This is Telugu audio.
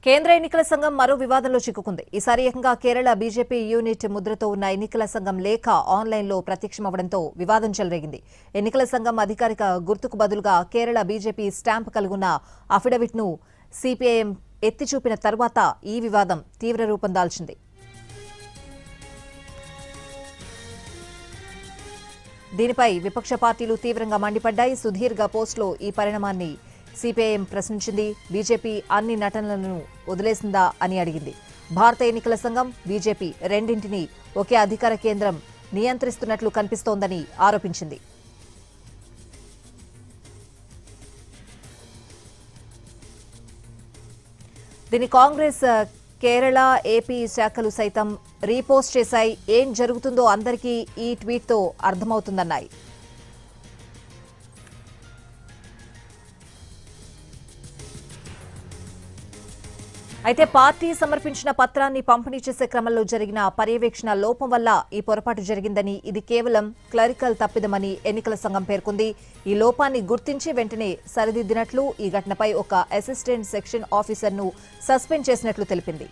కేంద్ర ఎన్నికల సంఘం మరో వివాదంలో చిక్కుకుంది. ఈసారి ఏకంగా కేరళ బీజేపీ యూనిట్ ముద్రతో ఉన్న ఎన్నికల సంఘం లేఖ ఆన్లైన్లో ప్రత్యక్షమవడంతో వివాదం చెలరేగింది. ఎన్నికల సంఘం అధికారిక గుర్తుకు బదులుగా కేరళ బీజేపీ స్టాంప్ కలిగున్న అఫిడవిట్ను సిపిఐఎం ఎత్తిచూపిన తర్వాత ఈ వివాదం తీవ్ర రూపం దాల్చింది. దీనిపై విపక్ష పార్టీలు తీవ్రంగా మండిపడ్డాయి. సుదీర్ఘ పోస్టులో ఈ పరిణామాన్ని సిపిఐఎం ప్రశ్నించింది. బీజేపీ అన్ని నటనలను వదిలేసిందా అని అడిగింది. భారత ఎన్నికల సంఘం, బీజేపీ రెండింటినీ ఒకే అధికార కేంద్రం నియంత్రిస్తున్నట్లు కనిపిస్తోందని ఆరోపించింది. దీని కాంగ్రెస్, కేరళ, ఏపీ శాఖలు సైతం రీపోస్ట్ చేశాయి. ఏం జరుగుతుందో అందరికీ ఈ ట్వీట్తో అర్థమవుతుందన్నాయి. అయితే పార్టీ సమర్పించిన పత్రాన్ని పంపిణీ చేసే క్రమంలో జరిగిన పర్యవేక్షణ లోపం వల్ల ఈ పొరపాటు జరిగిందని, ఇది కేవలం క్లరికల్ తప్పిదమని ఎన్నికల సంఘం పేర్కొంది. ఈ లోపాన్ని గుర్తించి వెంటనే సరిదిద్దినట్లు, ఈ ఘటనపై ఒక అసిస్టెంట్ సెక్షన్ ఆఫీసర్ను సస్పెండ్ చేసినట్లు తెలిపింది.